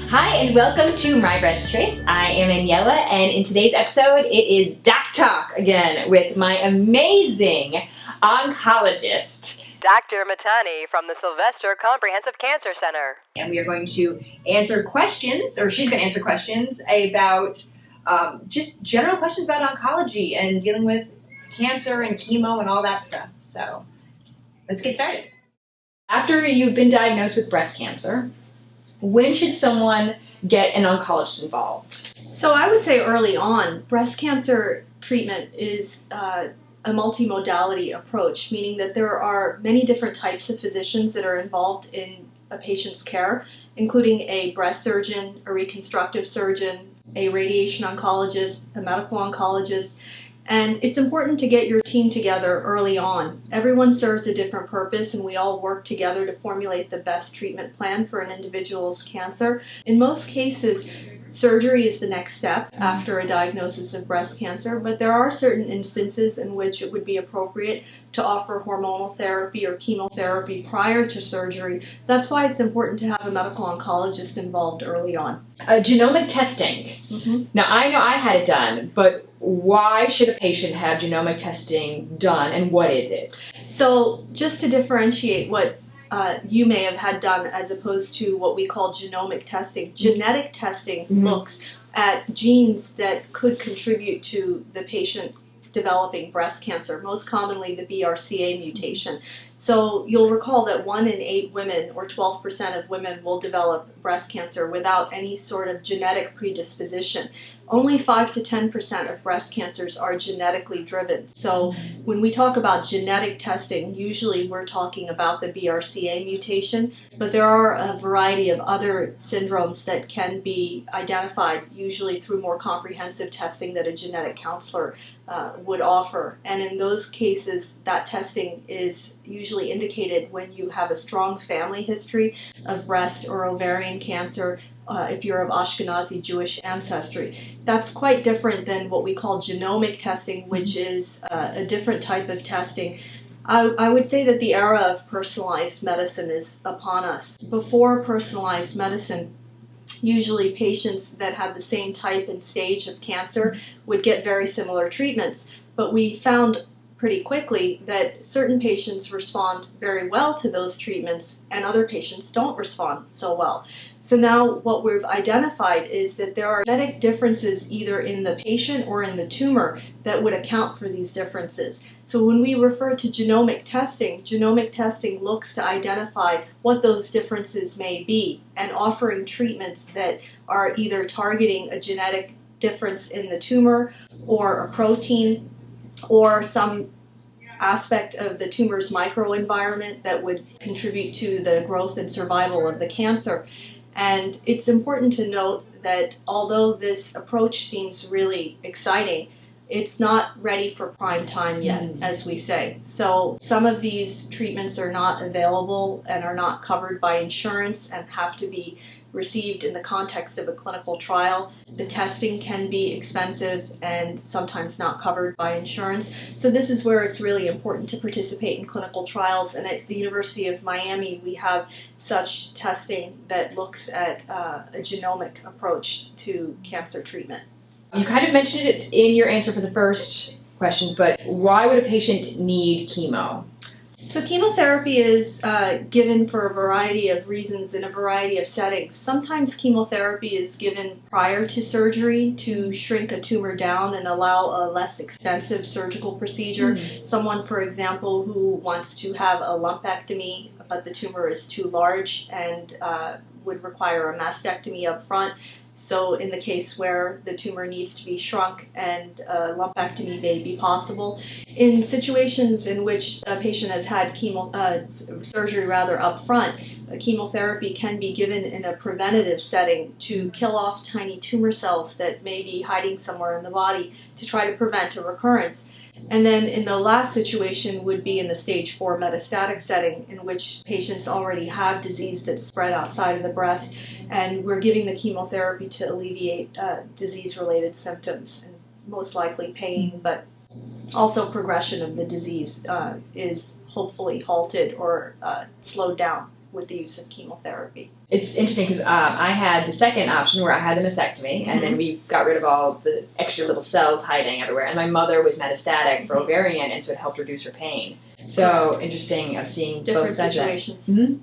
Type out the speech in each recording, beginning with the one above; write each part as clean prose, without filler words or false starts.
Hi and welcome to My Breast Choice. I am Aniela, and in today's episode it is Doc Talk again with my amazing oncologist, Dr. Matani from the Sylvester Comprehensive Cancer Center. and we are going to answer questions, or she's going to answer questions about just general questions about oncology and dealing with cancer and chemo and all that stuff. So let's get started. After you've been diagnosed with breast cancer, when should someone get an oncologist involved? So I would say early on. Breast cancer treatment is a multimodality approach, meaning that there are many different types of physicians that are involved in a patient's care, including a breast surgeon, a reconstructive surgeon, a radiation oncologist, a medical oncologist. And it's important to get your team together early on. Everyone serves a different purpose, and we all work together to formulate the best treatment plan for an individual's cancer. In most cases, surgery is the next step after a diagnosis of breast cancer, but there are certain instances in which it would be appropriate to offer hormonal therapy or chemotherapy prior to surgery. That's why it's important to have a medical oncologist involved early on. Genomic testing. Mm-hmm. Now, I know I had it done, but why should a patient have genomic testing done, and what is it? So just to differentiate what you may have had done as opposed to what we call genomic testing. Genetic testing looks at genes that could contribute to the patient developing breast cancer, most commonly the BRCA mutation. So you'll recall that 1 in 8 women, or 12% of women, will develop breast cancer without any sort of genetic predisposition. Only 5 to 10% of breast cancers are genetically driven. So when we talk about genetic testing, usually we're talking about the BRCA mutation, but there are a variety of other syndromes that can be identified, usually through more comprehensive testing that a genetic counselor would offer. And in those cases, that testing is usually indicated when you have a strong family history of breast or ovarian cancer, if you're of Ashkenazi Jewish ancestry. That's quite different than what we call genomic testing, which is a different type of testing. I would say that the era of personalized medicine is upon us. Before personalized medicine, usually patients that had the same type and stage of cancer would get very similar treatments, but we found pretty quickly that certain patients respond very well to those treatments and other patients don't respond so well. So now what we've identified is that there are genetic differences either in the patient or in the tumor that would account for these differences. So when we refer to genomic testing looks to identify what those differences may be and offering treatments that are either targeting a genetic difference in the tumor or a protein or some aspect of the tumor's microenvironment that would contribute to the growth and survival of the cancer. And it's important to note that although this approach seems really exciting, it's not ready for prime time yet, as we say. So some of these treatments are not available and are not covered by insurance and have to be received in the context of a clinical trial. The testing can be expensive and sometimes not covered by insurance. So this is where it's really important to participate in clinical trials. And at the University of Miami, we have such testing that looks at a genomic approach to cancer treatment. You kind of mentioned it in your answer for the first question, but why would a patient need chemo? So chemotherapy is given for a variety of reasons in a variety of settings. Sometimes chemotherapy is given prior to surgery to shrink a tumor down and allow a less extensive surgical procedure. Someone, for example, who wants to have a lumpectomy, but the tumor is too large and would require a mastectomy up front. So in the case where the tumor needs to be shrunk and a lumpectomy may be possible. In situations in which a patient has had surgery up front, chemotherapy can be given in a preventative setting to kill off tiny tumor cells that may be hiding somewhere in the body to try to prevent a recurrence. And then in the last situation would be in the stage 4 metastatic setting, in which patients already have disease that's spread outside of the breast, and we're giving the chemotherapy to alleviate disease-related symptoms, and most likely pain, but also progression of the disease is hopefully halted or slowed down. with the use of chemotherapy. It's interesting because I had the second option where I had the mastectomy, and then we got rid of all the extra little cells hiding everywhere. And my mother was metastatic for ovarian, and so it helped reduce her pain. So interesting of seeing Different both sides situations. of that. Mm-hmm.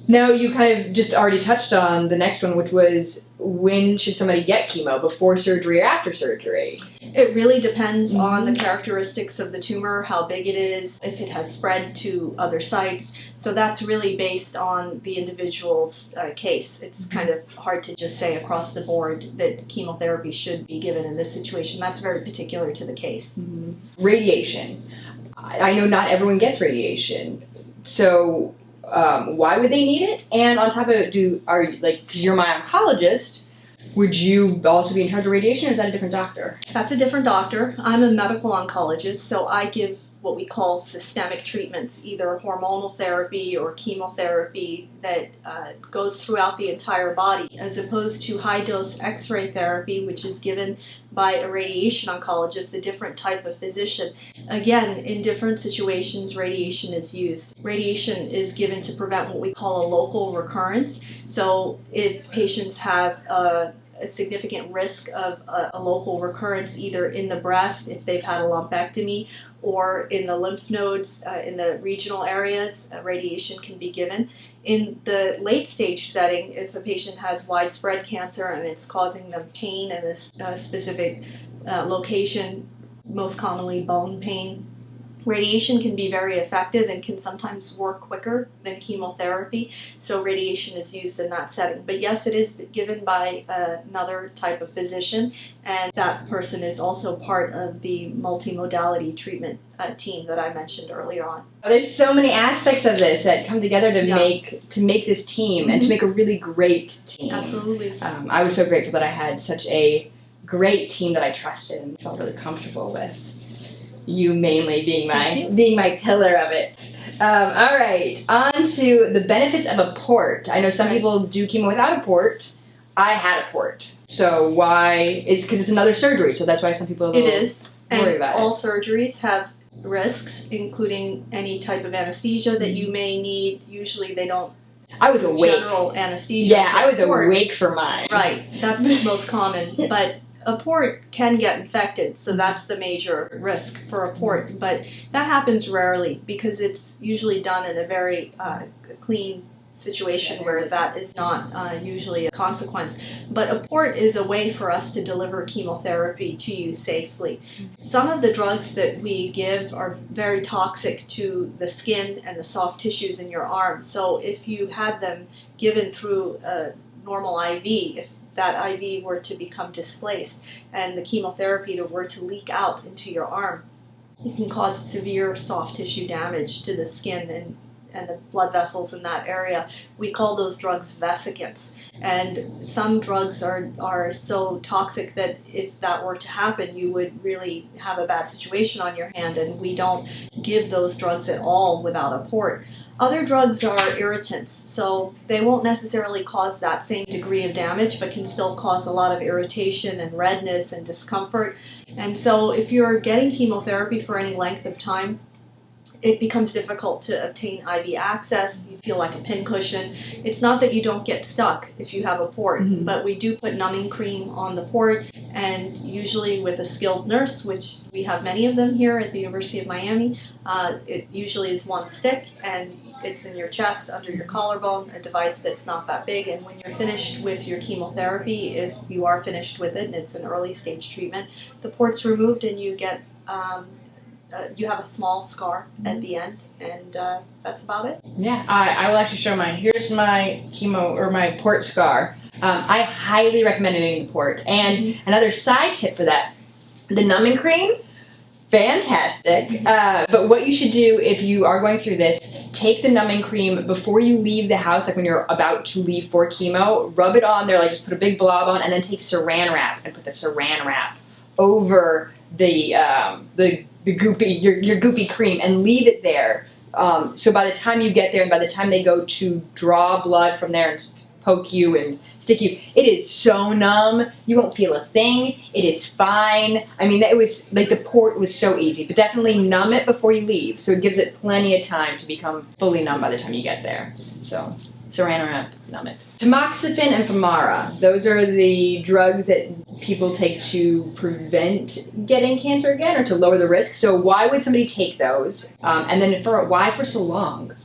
Now, you kind of just already touched on the next one, which was when should somebody get chemo, before surgery or after surgery? It really depends on the characteristics of the tumor, how big it is, if it has spread to other sites. So that's really based on the individual's case. It's kind of hard to just say across the board that chemotherapy should be given in this situation. That's very particular to the case. Radiation. I know not everyone gets radiation. So why would they need it? And on top of it, because you're my oncologist, would you also be in charge of radiation, or is that a different doctor? That's a different doctor. I'm a medical oncologist, so I give what we call systemic treatments, either hormonal therapy or chemotherapy that goes throughout the entire body, as opposed to high-dose X-ray therapy, which is given by a radiation oncologist, a different type of physician. Again, in different situations, radiation is used. Radiation is given to prevent what we call a local recurrence. So if patients have a significant risk of a local recurrence, either in the breast, if they've had a lumpectomy, or in the lymph nodes, in the regional areas, radiation can be given. In the late stage setting, if a patient has widespread cancer and it's causing them pain in a specific location, most commonly bone pain, radiation can be very effective and can sometimes work quicker than chemotherapy, so radiation is used in that setting. But yes, it is given by another type of physician, and that person is also part of the multimodality treatment team that I mentioned earlier on. There's so many aspects of this that come together to make this team and to make a really great team. Absolutely. I was so grateful that I had such a great team that I trusted and felt really comfortable with. You mainly being my pillar of it. All right, on to the benefits of a port. I know some people do chemo without a port. I had a port. So why? It's because it's another surgery, so that's why some people worry about it. All surgeries have risks, including any type of anesthesia that you may need. Usually they don't. I was awake. General anesthesia. Yeah, I was awake for mine. Right, that's the most common. But a port can get infected, so that's the major risk for a port. But that happens rarely because it's usually done in a very clean situation where that is not usually a consequence. But a port is a way for us to deliver chemotherapy to you safely. Some of the drugs that we give are very toxic to the skin and the soft tissues in your arm. So if you had them given through a normal IV, if that IV were to become displaced and the chemotherapy were to leak out into your arm, it can cause severe soft tissue damage to the skin and the blood vessels in that area. We call those drugs vesicants. And some drugs are so toxic that if that were to happen, you would really have a bad situation on your hand, and we don't give those drugs at all without a port. Other drugs are irritants, so they won't necessarily cause that same degree of damage, but can still cause a lot of irritation and redness and discomfort. And so if you're getting chemotherapy for any length of time, it becomes difficult to obtain IV access. You feel like a pincushion. It's not that you don't get stuck if you have a port, but we do put numbing cream on the port, and usually with a skilled nurse, which we have many of them here at the University of Miami, it usually is one stick, and it's in your chest, under your collarbone, a device that's not that big. And when you're finished with your chemotherapy, if you are finished with it and it's an early stage treatment, the port's removed and you get you have a small scar at the end, and that's about it. Yeah, I will actually show mine. Here's my chemo or my port scar. I highly recommend it the port. And another side tip for that, the numbing cream, fantastic. But what you should do if you are going through this, take the numbing cream before you leave the house, like when you're about to leave for chemo, rub it on there, like just put a big blob on, and then take saran wrap and put the saran wrap over the goopy, your goopy cream, and leave it there. So by the time you get there and by the time they go to draw blood from there and poke you and stick you, it is so numb. You won't feel a thing. It is fine. I mean, it was like the port was so easy, but definitely numb it before you leave. So it gives it plenty of time to become fully numb by the time you get there. So Saran wrap, Tamoxifen and Femara. Those are the drugs that people take to prevent getting cancer again or to lower the risk. So why would somebody take those? And then why for so long?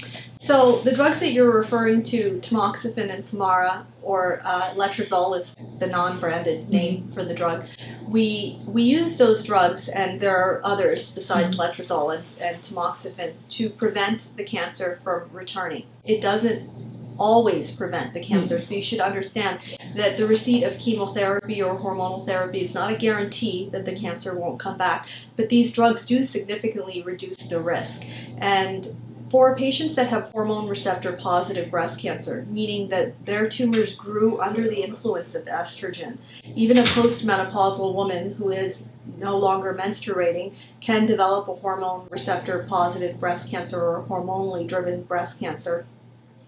So the drugs that you're referring to, Tamoxifen and Femara, or letrozole is the non-branded name for the drug. We use those drugs, and there are others besides letrozole and Tamoxifen, to prevent the cancer from returning. It doesn't always prevent the cancer, so you should understand that the receipt of chemotherapy or hormonal therapy is not a guarantee that the cancer won't come back, but these drugs do significantly reduce the risk. And for patients that have hormone receptor positive breast cancer, meaning that their tumors grew under the influence of estrogen, even a postmenopausal woman who is no longer menstruating can develop a hormone receptor positive breast cancer or a hormonally driven breast cancer.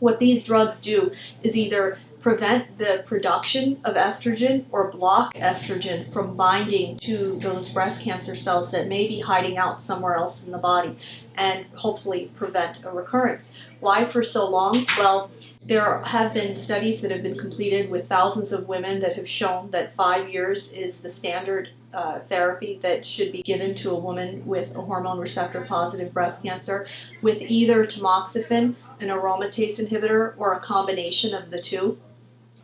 What these drugs do is either prevent the production of estrogen or block estrogen from binding to those breast cancer cells that may be hiding out somewhere else in the body, and hopefully prevent a recurrence. Why for so long? Well, there have been studies that have been completed with thousands of women that have shown that 5 years is the standard therapy that should be given to a woman with a hormone receptor positive breast cancer with either tamoxifen, an aromatase inhibitor, or a combination of the two.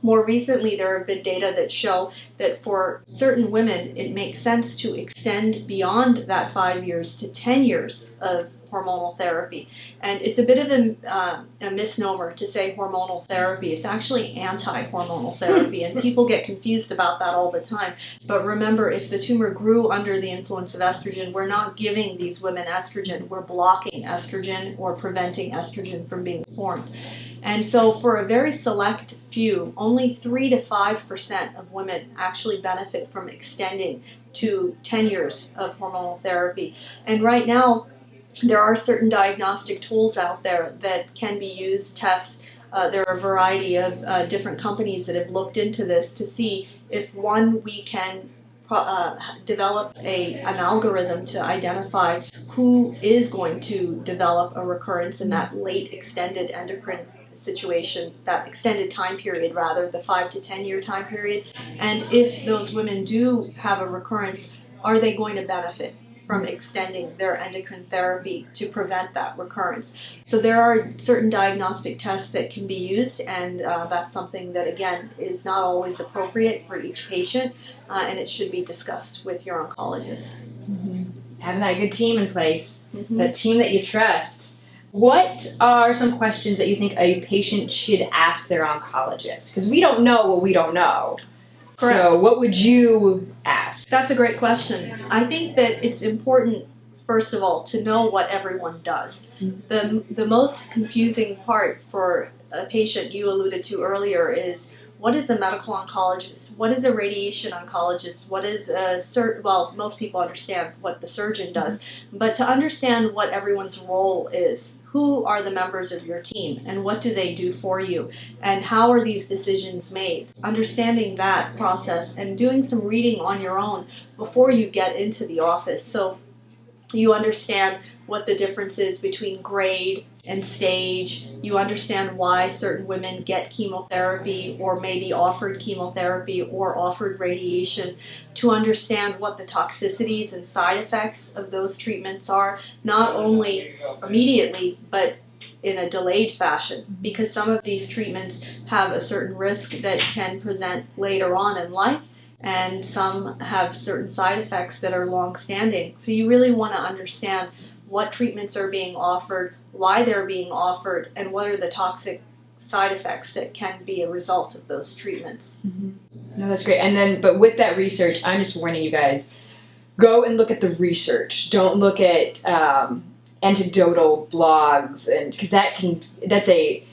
More recently, there have been data that show that for certain women, it makes sense to extend beyond that 5 years to 10 years of hormonal therapy. And it's a bit of a misnomer to say hormonal therapy. It's actually anti-hormonal therapy, and people get confused about that all the time. But remember, if the tumor grew under the influence of estrogen, we're not giving these women estrogen. We're blocking estrogen or preventing estrogen from being formed. And so for a very select few, only 3 to 5% of women actually benefit from extending to 10 years of hormonal therapy. And right now, there are certain diagnostic tools out there that can be used, tests. There are a variety of different companies that have looked into this to see if, one, we can develop an algorithm to identify who is going to develop a recurrence in that late extended endocrine situation, that extended time period rather, the 5 to 10 year time period. And if those women do have a recurrence, are they going to benefit from extending their endocrine therapy to prevent that recurrence? So there are certain diagnostic tests that can be used, and that's something that, again, is not always appropriate for each patient, and it should be discussed with your oncologist. Having that good team in place, that team that you trust. What are some questions that you think a patient should ask their oncologist? Because we don't know what we don't know. Correct. So what would you ask? That's a great question. I think that it's important, first of all, to know what everyone does. The most confusing part for a patient you alluded to earlier is, what is a medical oncologist? What is a radiation oncologist? What is a well, most people understand what the surgeon does, but to understand what everyone's role is, who are the members of your team and what do they do for you, and how are these decisions made? Understanding that process and doing some reading on your own before you get into the office, so you understand what the difference is between grade and stage. You understand why certain women get chemotherapy or may be offered chemotherapy or offered radiation, to understand what the toxicities and side effects of those treatments are, not only immediately, but in a delayed fashion, because some of these treatments have a certain risk that can present later on in life, and some have certain side effects that are long-standing. So you really want to understand what treatments are being offered, why they're being offered, and what are the toxic side effects that can be a result of those treatments. No, that's great. And then, but with that research, I'm just warning you guys, go and look at the research. Don't look at anecdotal blogs, and because that's a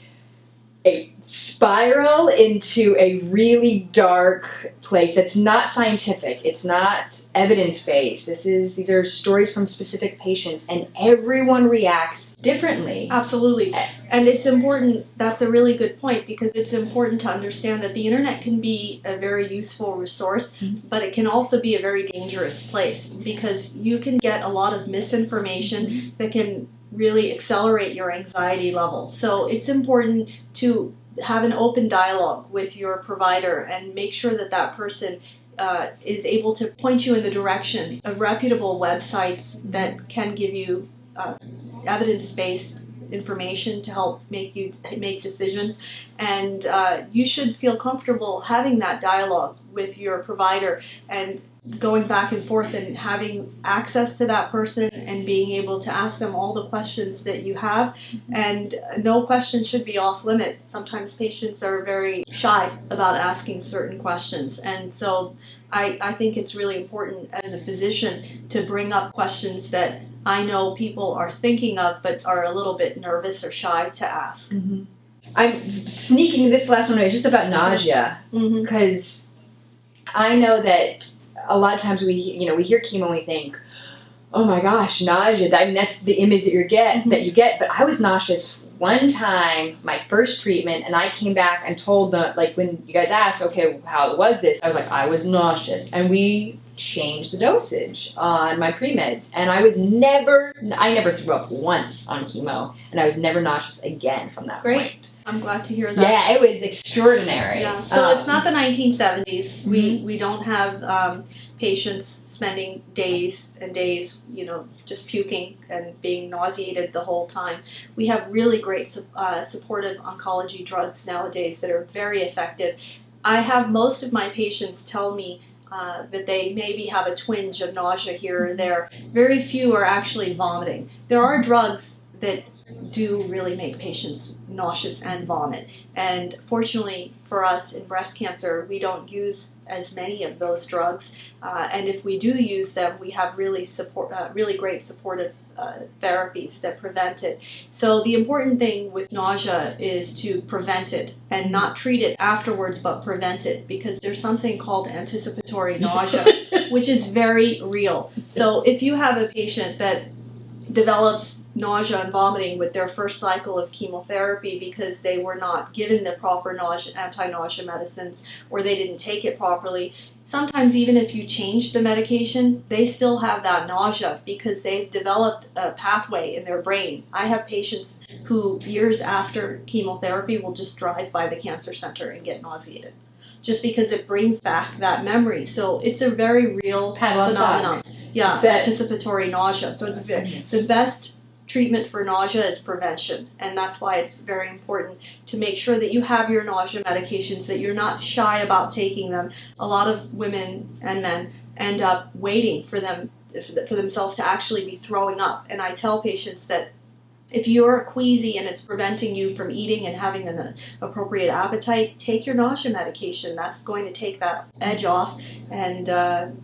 spiral into a really dark place that's not scientific. It's not evidence-based. These are stories from specific patients, and everyone reacts differently. Absolutely. And it's important, that's a really good point, because it's important to understand that the internet can be a very useful resource, but it can also be a very dangerous place, because you can get a lot of misinformation that can really accelerate your anxiety level. So it's important to have an open dialogue with your provider and make sure that that person is able to point you in the direction of reputable websites that can give you evidence-based information to help make decisions. And you should feel comfortable having that dialogue with your provider and going back and forth and having access to that person and being able to ask them all the questions that you have. And no question should be off limit. Sometimes patients are very shy about asking certain questions. And so I think it's really important as a physician to bring up questions that I know people are thinking of but are a little bit nervous or shy to ask. Mm-hmm. I'm sneaking this last one away just about nausea, because I know that a lot of times we hear chemo and we think, oh my gosh, nausea. I mean, that's the image that you get. But I was nauseous one time, my first treatment, and I came back and told them, like, when you guys asked, okay, how was this? I was like, I was nauseous, and we changed the dosage on my pre-meds, and I never threw up once on chemo, and I was never nauseous again from that point. I'm glad to hear that. Yeah, it was extraordinary. Yeah. So it's not the 1970s. We don't have patients spending days and days, just puking and being nauseated the whole time. We have really great supportive oncology drugs nowadays that are very effective. I have most of my patients tell me that they maybe have a twinge of nausea here or there. Very few are actually vomiting. There are drugs that do really make patients nauseous and vomit. And fortunately for us in breast cancer, we don't use as many of those drugs. And if we do use them, we have really great supportive therapies that prevent it. So the important thing with nausea is to prevent it and not treat it afterwards, but prevent it, because there's something called anticipatory nausea, which is very real. So if you have a patient that develops nausea and vomiting with their first cycle of chemotherapy because they were not given the proper anti-nausea medicines or they didn't take it properly, sometimes even if you change the medication, they still have that nausea because they've developed a pathway in their brain. I have patients who years after chemotherapy will just drive by the cancer center and get nauseated, just because it brings back that memory. So it's a very real phenomenon. Yeah, anticipatory nausea. So it's the best treatment for nausea is prevention, and that's why it's very important to make sure that you have your nausea medications, that you're not shy about taking them. A lot of women and men end up waiting for themselves to actually be throwing up, and I tell patients that if you're queasy and it's preventing you from eating and having an appropriate appetite, take your nausea medication. That's going to take that edge off, and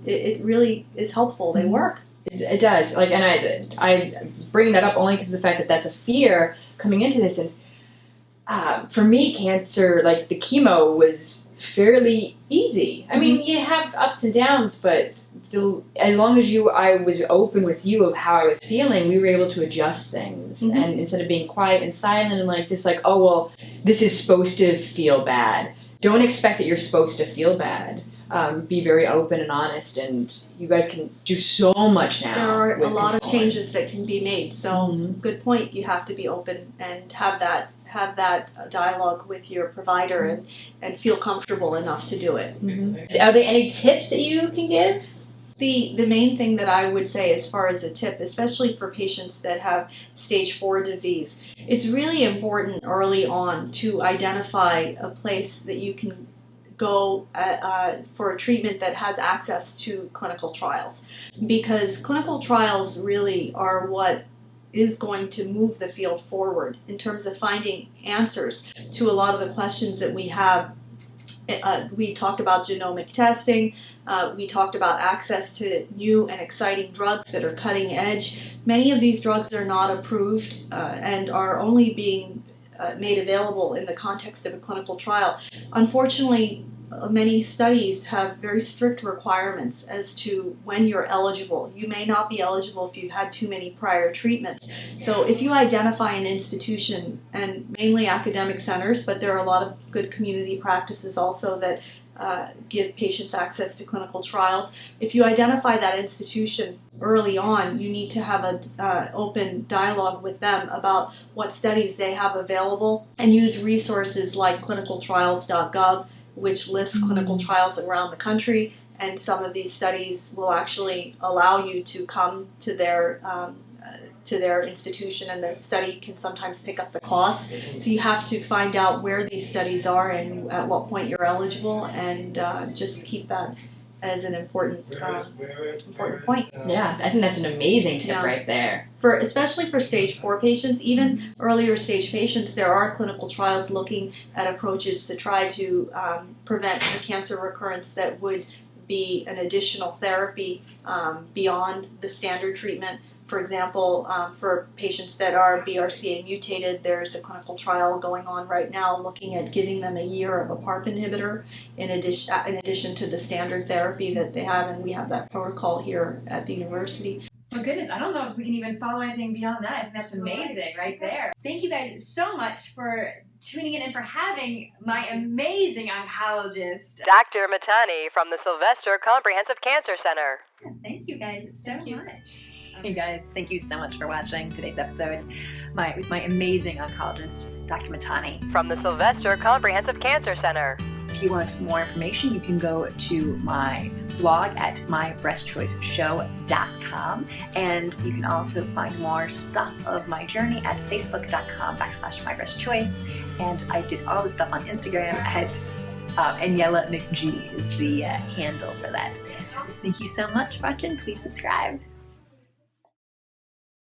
it really is helpful. They work. It does. And I bring that up only because of the fact that that's a fear coming into this. And for me, cancer, like the chemo, was fairly easy. I mean, you have ups and downs, but as long as I was open with you of how I was feeling, we were able to adjust things. And instead of being quiet and silent and oh, well, this is supposed to feel bad. Don't expect that you're supposed to feel bad. Be very open and honest, and you guys can do so much now. There are a lot of changes that can be made. So good point. You have to be open and have that dialogue with your provider and feel comfortable enough to do it. Are there any tips that you can give? The main thing that I would say as far as a tip, especially for patients that have stage 4 disease, it's really important early on to identify a place that you can go for a treatment that has access to clinical trials, because clinical trials really are what is going to move the field forward in terms of finding answers to a lot of the questions that we have. We talked about genomic testing. We talked about access to new and exciting drugs that are cutting edge. Many of these drugs are not approved and are only being made available in the context of a clinical trial. Unfortunately, many studies have very strict requirements as to when you're eligible. You may not be eligible if you've had too many prior treatments. So if you identify an institution, and mainly academic centers, but there are a lot of good community practices also that give patients access to clinical trials. If you identify that institution early on, you need to have an open dialogue with them about what studies they have available and use resources like clinicaltrials.gov, which lists clinical trials around the country, and some of these studies will actually allow you to come to their institution, and the study can sometimes pick up the cost. So you have to find out where these studies are and at what point you're eligible, and just keep that as an important point. Yeah, I think that's an amazing tip right there. Especially for stage 4 patients, even earlier stage patients, there are clinical trials looking at approaches to try to prevent the cancer recurrence that would be an additional therapy beyond the standard treatment. For example, for patients that are BRCA mutated, there's a clinical trial going on right now looking at giving them a year of a PARP inhibitor in addition to the standard therapy that they have, and we have that protocol here at the university. Oh goodness, I don't know if we can even follow anything beyond that. I think that's amazing right there. Thank you guys so much for tuning in and for having my amazing oncologist, Dr. Matani from the Sylvester Comprehensive Cancer Center. Thank you guys so much. Hey guys, thank you so much for watching today's episode with my amazing oncologist, Dr. Matani. From the Sylvester Comprehensive Cancer Center. If you want more information, you can go to my blog at mybreastchoiceshow.com, and you can also find more stuff of my journey at facebook.com/mybreastchoice, and I did all the stuff on Instagram at Aniela McG is the handle for that. Thank you so much for watching. Please subscribe.